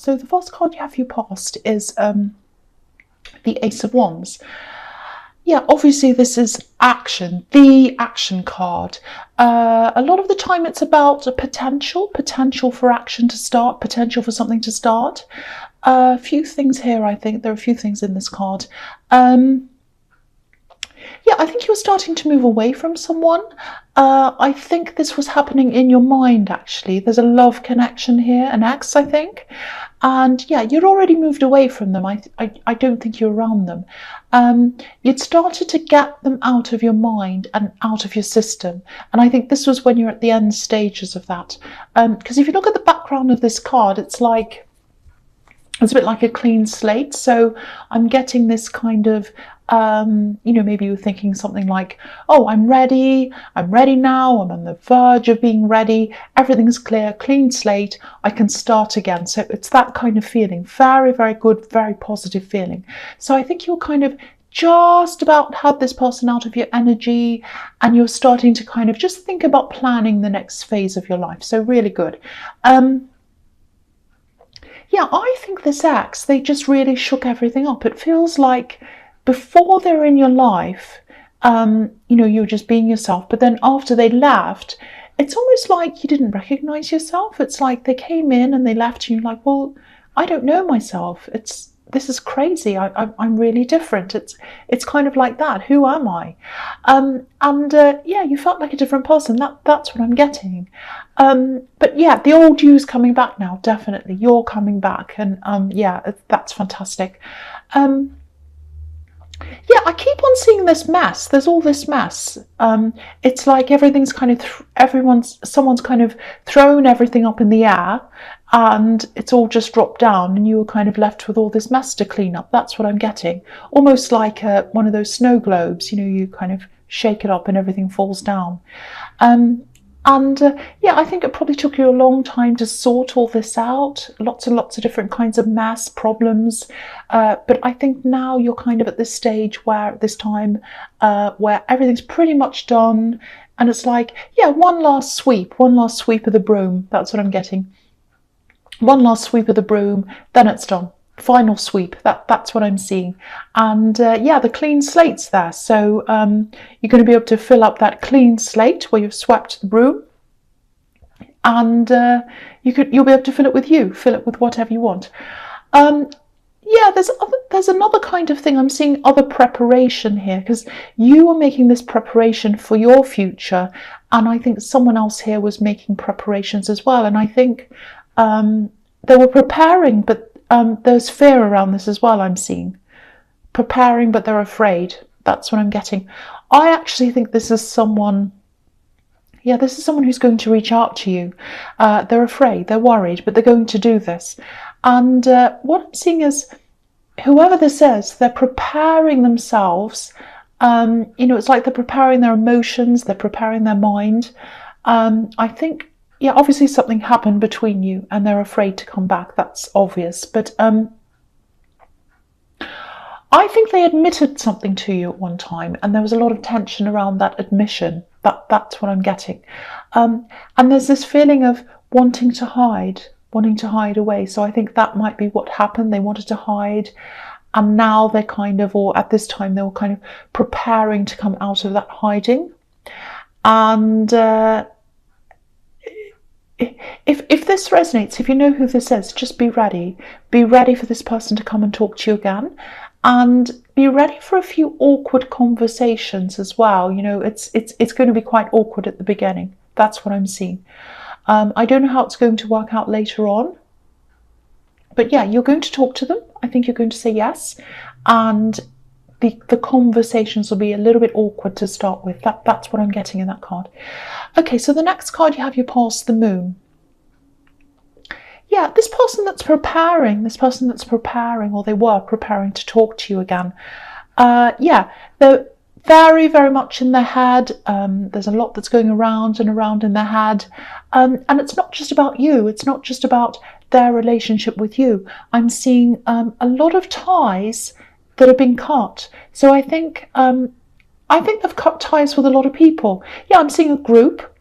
So the first card you have for your past is the Ace of Wands. Yeah, obviously this is action, the action card. A lot of the time it's about a potential for action to start, potential for something to start. A few things here, I think. There are a few things in this card. Yeah, I think you're starting to move away from someone. I think this was happening in your mind, actually. There's a love connection here, an ex, I think. And yeah, you'd already moved away from them. I don't think you're around them. You'd started to get them out of your mind and out of your system. And I think this was when you're at the end stages of that. Because if you look at the background of this card, it's a bit like a clean slate. So I'm getting this kind of, maybe you're thinking something like, oh, I'm ready now, I'm on the verge of being ready, everything's clear, clean slate, I can start again. So it's that kind of feeling, very, very good, very positive feeling. So I think you're kind of just about had this person out of your energy and you're starting to kind of just think about planning the next phase of your life. So really good. Yeah, I think this ex, they just really shook everything up. It feels like before they were in your life, you were just being yourself. But then after they left, it's almost like you didn't recognize yourself. It's like they came in and they left and you're like, well, I don't know myself. This is crazy. I'm really different. It's kind of like that. Who am I? Yeah, you felt like a different person. That's what I'm getting. But yeah, the old you's coming back now. Definitely, you're coming back, and yeah, that's fantastic. Yeah, I keep on seeing this mess. There's all this mess. It's like everything's kind of someone's kind of thrown everything up in the air, and it's all just dropped down, and you were kind of left with all this mess to clean up. That's what I'm getting. Almost like one of those snow globes. You kind of shake it up and everything falls down. Yeah, I think it probably took you a long time to sort all this out. Lots and lots of different kinds of mess, problems. But I think now you're kind of at this stage where everything's pretty much done. And it's like, yeah, one last sweep of the broom. That's what I'm getting. One last sweep of the broom, then it's done. Final sweep, that's what I'm seeing. And yeah, the clean slate's there. So you're going to be able to fill up that clean slate where you've swept the broom. And you'll be able to fill it with whatever you want. Yeah, there's another kind of thing. I'm seeing other preparation here, because you were making this preparation for your future, and I think someone else here was making preparations as well. And I think they were preparing, but there's fear around this as well. I'm seeing preparing, but they're afraid. That's what I'm getting. I actually think this is someone. Yeah, this is someone who's going to reach out to you. They're afraid, they're worried, but they're going to do this. And what I'm seeing is, whoever this is, they're preparing themselves. It's like they're preparing their emotions, they're preparing their mind. I think, yeah, obviously something happened between you and they're afraid to come back. That's obvious. But I think they admitted something to you at one time, and there was a lot of tension around that admission. That's what I'm getting. And there's this feeling of wanting to hide away. So I think that might be what happened. They wanted to hide, and now they're kind of, or at this time, they were kind of preparing to come out of that hiding. And if this resonates, if you know who this is, just be ready. Be ready for this person to come and talk to you again. And be ready for a few awkward conversations as well. It's going to be quite awkward at the beginning. That's what I'm seeing. I don't know how it's going to work out later on. But yeah, you're going to talk to them. I think you're going to say yes. And the conversations will be a little bit awkward to start with. That's what I'm getting in that card. Okay, so the next card you have, your past the moon. Yeah, this person that's preparing, or they were preparing to talk to you again. Yeah, they're very, very much in their head. There's a lot that's going around and around in their head. And it's not just about you. It's not just about their relationship with you. I'm seeing a lot of ties that have been cut. So I think they've cut ties with a lot of people. Yeah, I'm seeing a group.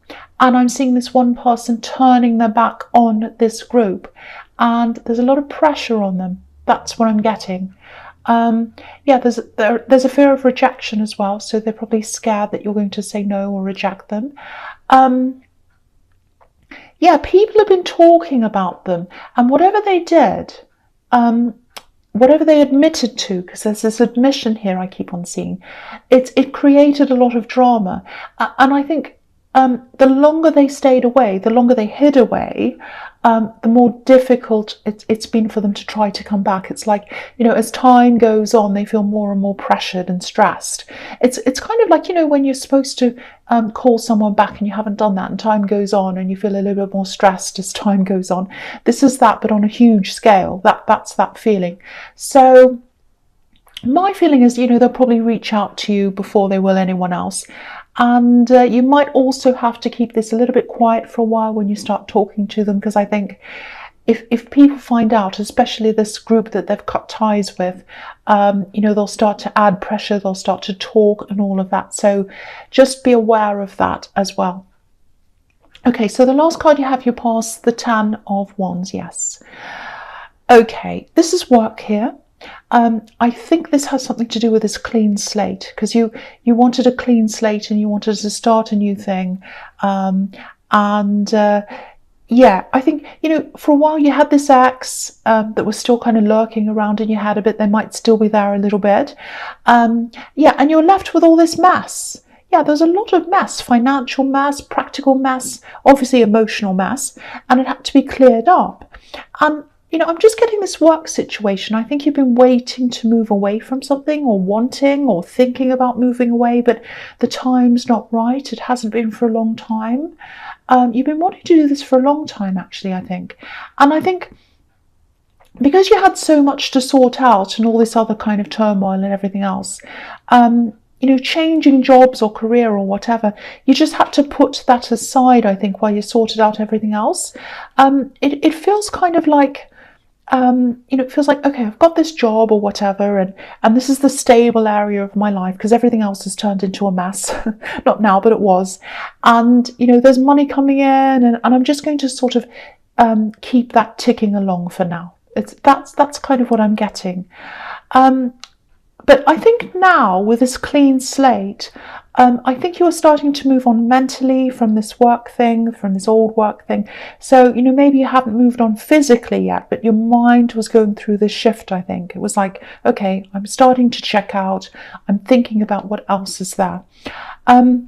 And I'm seeing this one person turning their back on this group. and there's a lot of pressure on them. That's what I'm getting. Yeah, there's a fear of rejection as well, so they're probably scared that you're going to say no or reject them. Yeah, people have been talking about them, and whatever they did, whatever they admitted to, because there's this admission here I keep on seeing, it created a lot of drama. And I think the longer they stayed away, the longer they hid away, the more difficult it's been for them to try to come back. It's like, as time goes on, they feel more and more pressured and stressed. It's kind of like, when you're supposed to call someone back and you haven't done that, and time goes on and you feel a little bit more stressed as time goes on. This is that, but on a huge scale. That's that feeling. So my feeling is, they'll probably reach out to you before they will anyone else. And you might also have to keep this a little bit quiet for a while when you start talking to them, because I think if people find out, especially this group that they've cut ties with, they'll start to add pressure, they'll start to talk and all of that. So just be aware of that as well. Okay, so the last card you have, you pass the 10 of Wands, yes. Okay, this is work here. I think this has something to do with this clean slate, because you wanted a clean slate and you wanted to start a new thing. Yeah, I think, for a while you had this ex that was still kind of lurking around in your head a bit. They might still be there a little bit. Yeah, and you're left with all this mess. Yeah, there's a lot of mess, financial mess, practical mess, obviously emotional mess, and it had to be cleared up. I'm just getting this work situation. I think you've been waiting to move away from something, or wanting or thinking about moving away, but the time's not right. It hasn't been for a long time. You've been wanting to do this for a long time, actually, I think. And I think because you had so much to sort out and all this other kind of turmoil and everything else, changing jobs or career or whatever, you just had to put that aside, I think, while you sorted out everything else. It feels kind of like, it feels like, okay, I've got this job or whatever, and this is the stable area of my life, because everything else has turned into a mess. Not now, but it was. And, there's money coming in, and I'm just going to sort of keep that ticking along for now. That's kind of what I'm getting. But I think now, with this clean slate, I think you are starting to move on mentally from this work thing, from this old work thing. So, maybe you haven't moved on physically yet, but your mind was going through this shift, I think. It was like, okay, I'm starting to check out. I'm thinking about what else is there. There's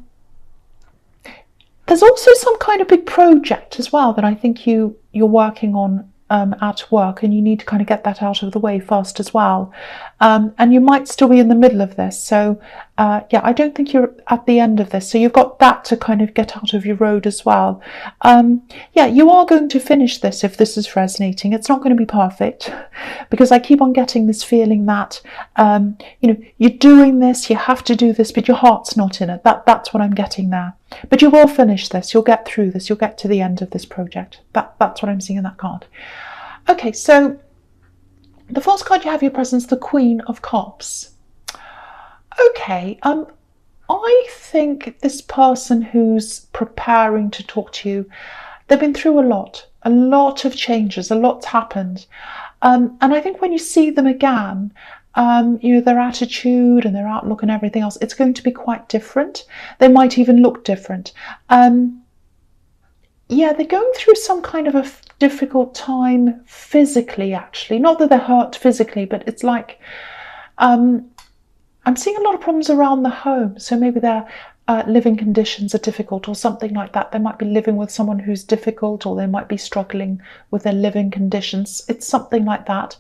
also some kind of big project as well that I think you're working on at work, and you need to kind of get that out of the way first as well. And you might still be in the middle of this. So yeah, I don't think you're at the end of this. So you've got that to kind of get out of your road as well. Yeah, you are going to finish this if this is resonating. It's not going to be perfect, because I keep on getting this feeling that, you're doing this, you have to do this, but your heart's not in it. That's what I'm getting there. But you will finish this. You'll get through this. You'll get to the end of this project. That's what I'm seeing in that card. Okay, so the first card you have your presence, the Queen of Cups. Okay, I think this person who's preparing to talk to you, they've been through a lot of changes, a lot's happened. And I think when you see them again, their attitude and their outlook and everything else, it's going to be quite different. They might even look different. Yeah, they're going through some kind of a difficult time physically, actually. Not that they're hurt physically, but it's like, I'm seeing a lot of problems around the home. So maybe their living conditions are difficult or something like that. They might be living with someone who's difficult, or they might be struggling with their living conditions. It's something like that.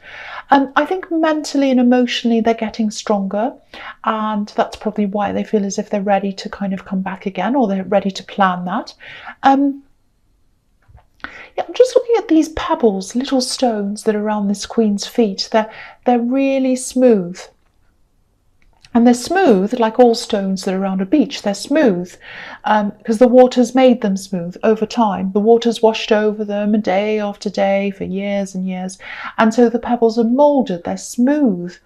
I think mentally and emotionally they're getting stronger, and that's probably why they feel as if they're ready to kind of come back again, or they're ready to plan that. Yeah, I'm just looking at these pebbles, little stones that are around this queen's feet. They're really smooth. And they're smooth, like all stones that are around a beach. They're smooth because the water's made them smooth over time. The water's washed over them day after day for years and years. And so the pebbles are moulded. They're smooth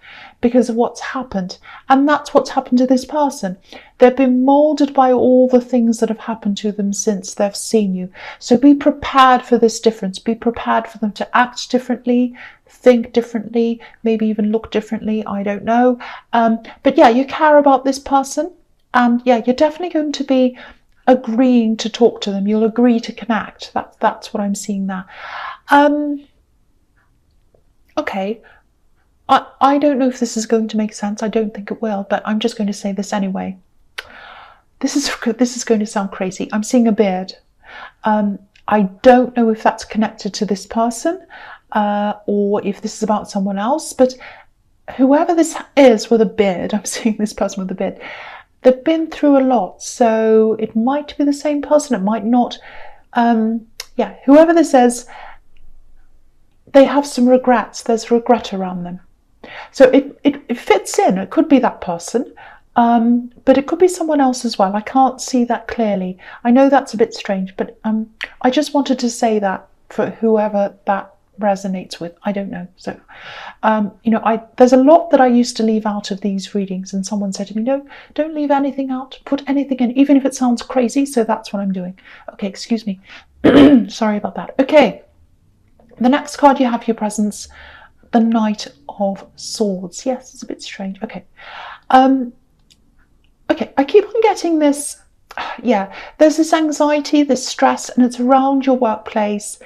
because of what's happened. And that's what's happened to this person. They've been molded by all the things that have happened to them since they've seen you. So be prepared for this difference. Be prepared for them to act differently, think differently, maybe even look differently. I don't know. But yeah, you care about this person. And yeah, you're definitely going to be agreeing to talk to them. You'll agree to connect. That's what I'm seeing there. Okay. I don't know if this is going to make sense. I don't think it will, but I'm just going to say this anyway. This is going to sound crazy. I'm seeing a beard. I don't know if that's connected to this person or if this is about someone else, but whoever this is with a beard, I'm seeing this person with a beard, they've been through a lot. So it might be the same person, it might not. Yeah, whoever this is, they have some regrets. There's regret around them. So it fits in. It could be that person, but it could be someone else as well. I can't see that clearly. I know that's a bit strange, but I just wanted to say that for whoever that resonates with. I don't know. So, there's a lot that I used to leave out of these readings, and someone said to me, no, don't leave anything out. Put anything in, even if it sounds crazy. So that's what I'm doing. Okay, excuse me. Sorry about that. Okay. The next card you have for your presence, the Knight of Swords. Yes, it's a bit strange. Okay. Okay, I keep on getting this. Yeah, there's this anxiety, this stress, and it's around your workplace.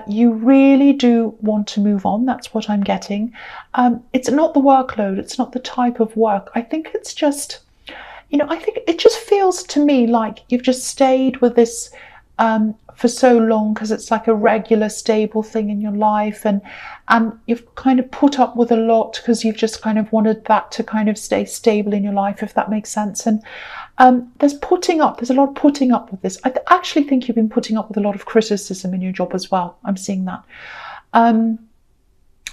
You really do want to move on. That's what I'm getting. It's not the workload. It's not the type of work. I think it's just, I think it just feels to me like you've just stayed with this for so long because it's like a regular, stable thing in your life, and you've kind of put up with a lot because you've just kind of wanted that to kind of stay stable in your life, if that makes sense. And there's a lot of putting up with this. I actually think you've been putting up with a lot of criticism in your job as well. I'm seeing that.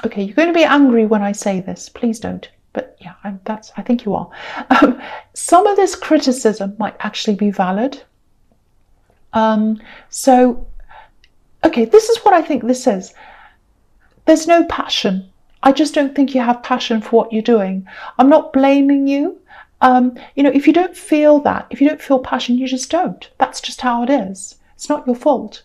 Okay, you're going to be angry when I say this. Please don't. But yeah, I think you are. Some of this criticism might actually be valid. So, okay, this is what I think this is. There's no passion. I just don't think you have passion for what you're doing. I'm not blaming you. If you don't feel that, if you don't feel passion, you just don't. That's just how it is. It's not your fault.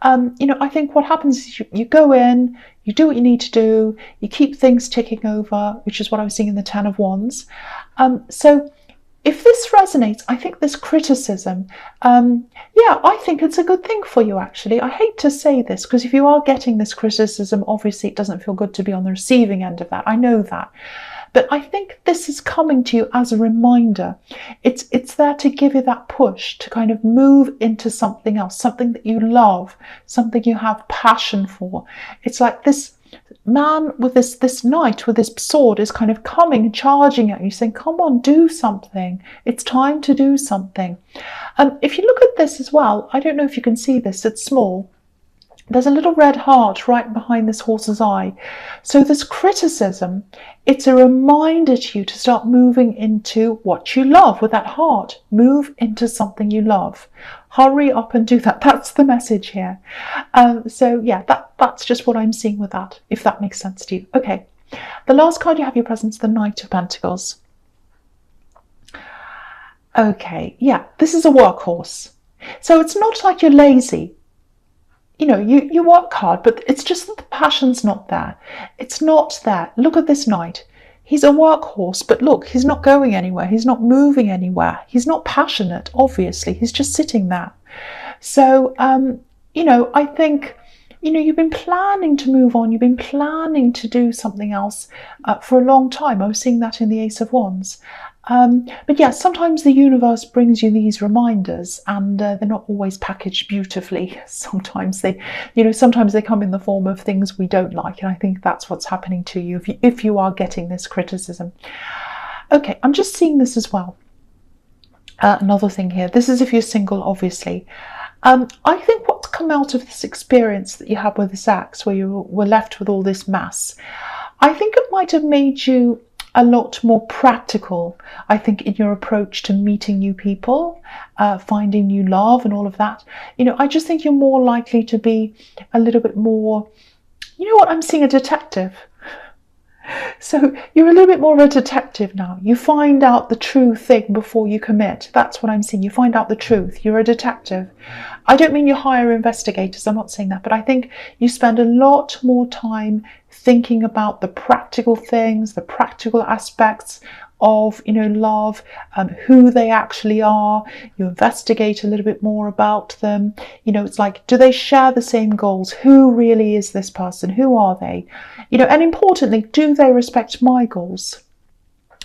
I think what happens is you go in, you do what you need to do, you keep things ticking over, which is what I was seeing in the Ten of Wands. So if this resonates, I think this criticism, I think it's a good thing for you, actually. I hate to say this, because if you are getting this criticism, obviously it doesn't feel good to be on the receiving end of that. I know that. But I think this is coming to you as a reminder. It's there to give you that push to kind of move into something else, something that you love, something you have passion for. It's like this man with this knight with this sword is kind of coming, charging at you, saying, come on, do something. It's time to do something. If you look at this as well, I don't know if you can see this, it's small. There's a little red heart right behind this horse's eye. So this criticism, it's a reminder to you to start moving into what you love with that heart. Move into something you love. Hurry up and do that. That's the message here. So yeah, that's just what I'm seeing with that, if that makes sense to you. Okay, the last card you have your presence, the Knight of Pentacles. Okay, yeah, this is a workhorse. So it's not like you're lazy. You work hard, but it's just that the passion's not there. It's not there. Look at this knight. He's a workhorse, but look, he's not going anywhere. He's not moving anywhere. He's not passionate, obviously. He's just sitting there. So, I think, you've been planning to move on. You've been planning to do something else for a long time. I was seeing that in the Ace of Wands. But yeah, sometimes the universe brings you these reminders, and they're not always packaged beautifully. Sometimes they come in the form of things we don't like, and I think that's what's happening to you if you are getting this criticism. Okay, I'm just seeing this as well. Another thing here. This is if you're single, obviously. I think what's come out of this experience that you had with this axe, where you were left with all this mass, I think it might have made you a lot more practical, I think, in your approach to meeting new people, finding new love and all of that. I just think you're more likely to be a little bit more, I'm seeing a detective. So you're a little bit more of a detective now. You find out the true thing before you commit. That's what I'm seeing. You find out the truth. You're a detective. I don't mean you hire investigators. I'm not saying that. But I think you spend a lot more time thinking about the practical things, the practical aspects of, love, who they actually are. You investigate a little bit more about them. It's like, do they share the same goals? Who really is this person? Who are they? And importantly, do they respect my goals?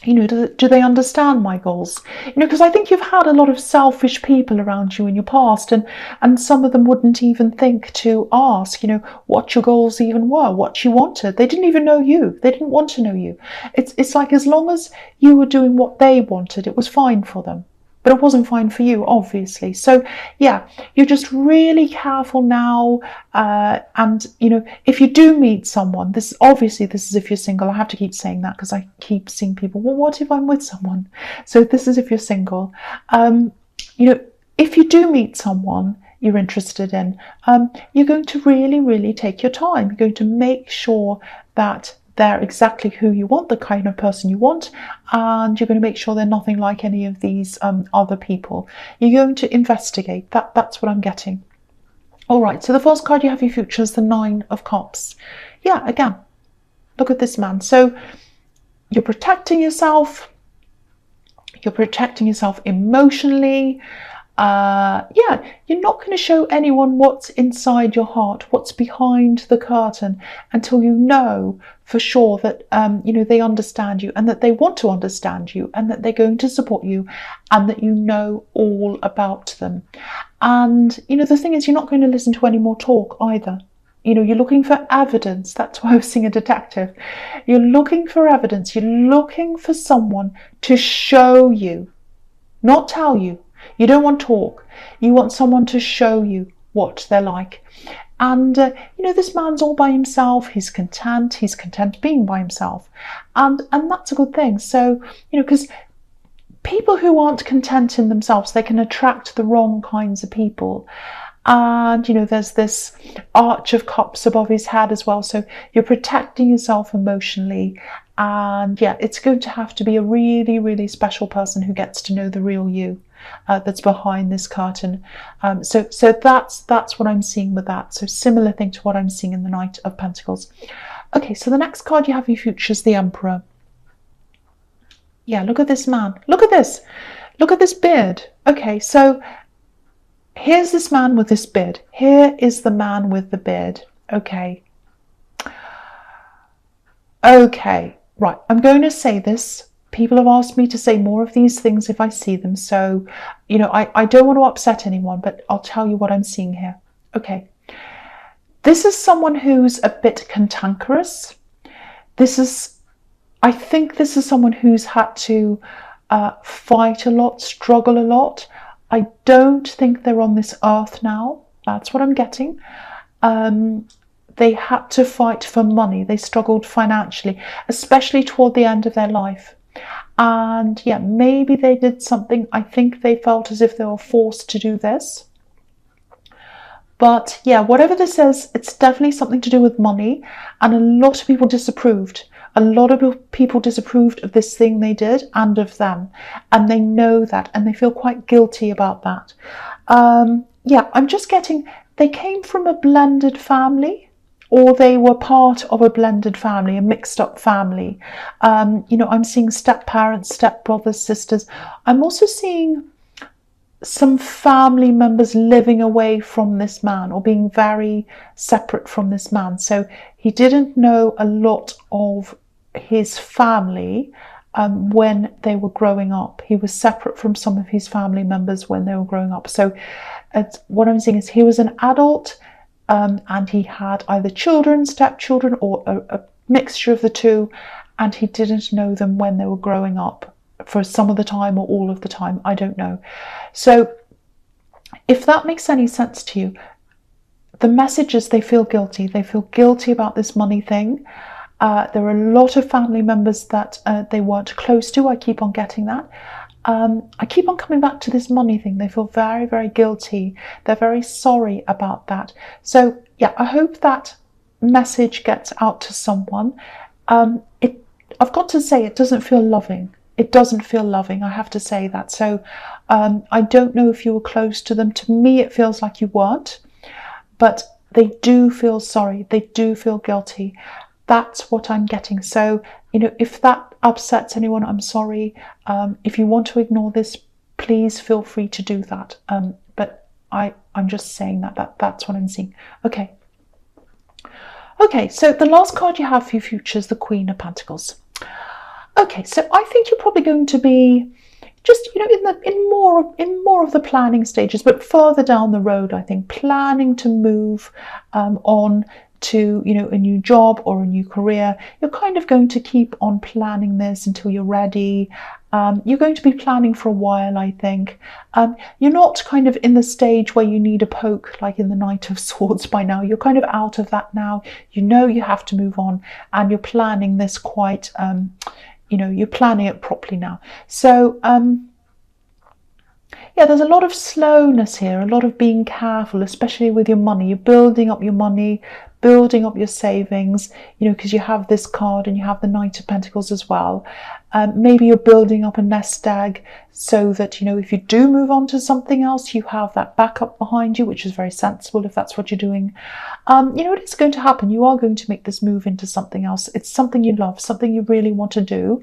Do they understand my goals? Because I think you've had a lot of selfish people around you in your past, and some of them wouldn't even think to ask, what your goals even were, what you wanted. They didn't even know you. They didn't want to know you. It's like, as long as you were doing what they wanted, it was fine for them. But it wasn't fine for you, obviously. So yeah, you're just really careful now. And if you do meet someone, this is if you're single. I have to keep saying that because I keep seeing people, well, what if I'm with someone? So this is if you're single. If you do meet someone you're interested in, you're going to really, really take your time. You're going to make sure that they're exactly who you want, the kind of person you want, and you're going to make sure they're nothing like any of these other people. You're going to investigate. That's what I'm getting. All right, so the first card you have your future is the Nine of Cups. Yeah, again, look at this man. So you're protecting yourself. You're protecting yourself emotionally. You're not going to show anyone what's inside your heart, what's behind the curtain, until you know for sure that they understand you, and that they want to understand you, and that they're going to support you, and that you know all about them. And the thing is, you're not going to listen to any more talk either. You're looking for evidence. That's why I was seeing a detective. You're looking for evidence. You're looking for someone to show you, not tell you. You don't want talk. You want someone to show you what they're like. And, this man's all by himself. He's content. He's content being by himself. And that's a good thing. So, because people who aren't content in themselves, they can attract the wrong kinds of people. And, there's this Arch of Cups above his head as well. So you're protecting yourself emotionally. And yeah, it's going to have to be a really, really special person who gets to know the real you. That's behind this curtain. So that's what I'm seeing with that. So similar thing to what I'm seeing in the Knight of Pentacles. Okay, so the next card you have in your future is the Emperor. Yeah, look at this man. Look at this. Look at this beard. Okay, so here's this man with this beard. Here is the man with the beard. Okay. Okay, right. I'm going to say this. People have asked me to say more of these things if I see them. So, I don't want to upset anyone, but I'll tell you what I'm seeing here. Okay. This is someone who's a bit cantankerous. I think this is someone who's had to fight a lot, struggle a lot. I don't think they're on this earth now. That's what I'm getting. They had to fight for money. They struggled financially, especially toward the end of their life. And yeah, maybe they did something. I think they felt as if they were forced to do this. But yeah, whatever this is, it's definitely something to do with money. And a lot of people disapproved. A lot of people disapproved of this thing they did and of them. And they know that, and they feel quite guilty about that. Yeah, I'm just getting, they came from a blended family, or they were part of a blended family, a mixed up family. I'm seeing step parents, step brothers, sisters. I'm also seeing some family members living away from this man, or being very separate from this man. So he didn't know a lot of his family when they were growing up. He was separate from some of his family members when they were growing up. So what I'm seeing is he was an adult, and he had either children, stepchildren, or a mixture of the two, and he didn't know them when they were growing up, for some of the time or all of the time, I don't know. So if that makes any sense to you, the message is they feel guilty. They feel guilty about this money thing. There are a lot of family members that they weren't close to. I keep on getting that. I keep on coming back to this money thing. They feel very, very guilty. They're very sorry about that. So yeah, I hope that message gets out to someone. I've got to say, it doesn't feel loving. It doesn't feel loving, I have to say that. So I don't know if you were close to them. To me, it feels like you weren't, but they do feel sorry. They do feel guilty. That's what I'm getting. So, if that upsets anyone, I'm sorry. If you want to ignore this, please feel free to do that. But I'm just saying that's what I'm seeing. Okay. Okay, so the last card you have for your future is the Queen of Pentacles. Okay, so I think you're probably going to be just, in more of the planning stages, but further down the road, I think, planning to move on to, a new job or a new career. You're kind of going to keep on planning this until you're ready. You're going to be planning for a while, I think. You're not kind of in the stage where you need a poke like in the Knight of Swords by now. You're kind of out of that now. You have to move on, and you're planning this quite, you're planning it properly now. So, yeah, there's a lot of slowness here, a lot of being careful, especially with your money. You're building up your money, building up your savings, because you have this card and you have the Knight of Pentacles as well. Maybe you're building up a nest egg so that, if you do move on to something else, you have that backup behind you, which is very sensible if that's what you're doing. It is going to happen. You are going to make this move into something else. It's something you love, something you really want to do,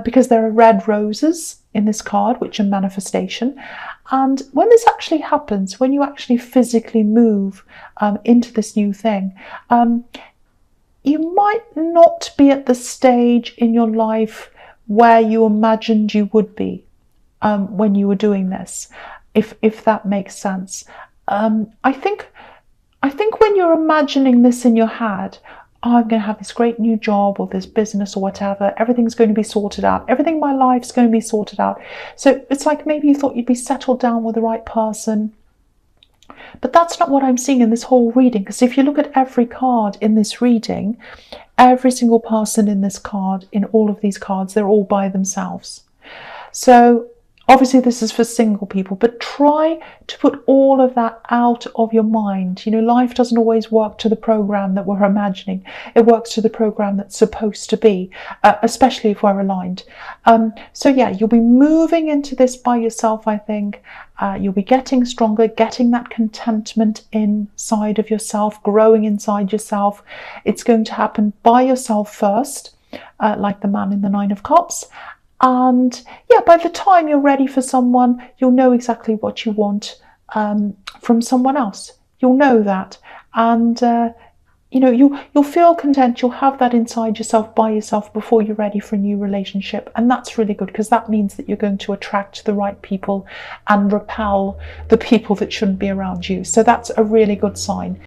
because there are red roses in this card, which are manifestation. And when this actually happens, when you actually physically move into this new thing, you might not be at the stage in your life where you imagined you would be when you were doing this, if that makes sense. I think when you're imagining this in your head, I'm going to have this great new job or this business or whatever, everything's going to be sorted out, everything in my life's going to be sorted out. So it's like maybe you thought you'd be settled down with the right person, but that's not what I'm seeing in this whole reading. Because if you look at every card in this reading, every single person in this card, in all of these cards, they're all by themselves. So obviously this is for single people, but try to put all of that out of your mind. Life doesn't always work to the program that we're imagining. It works to the program that's supposed to be, especially if we're aligned. So yeah, you'll be moving into this by yourself, I think. You'll be getting stronger, getting that contentment inside of yourself, growing inside yourself. It's going to happen by yourself first, like the man in the Nine of Cups. And yeah, by the time you're ready for someone, you'll know exactly what you want from someone else. You'll know that. And, you'll feel content. You'll have that inside yourself by yourself before you're ready for a new relationship. And that's really good, because that means that you're going to attract the right people and repel the people that shouldn't be around you. So that's a really good sign.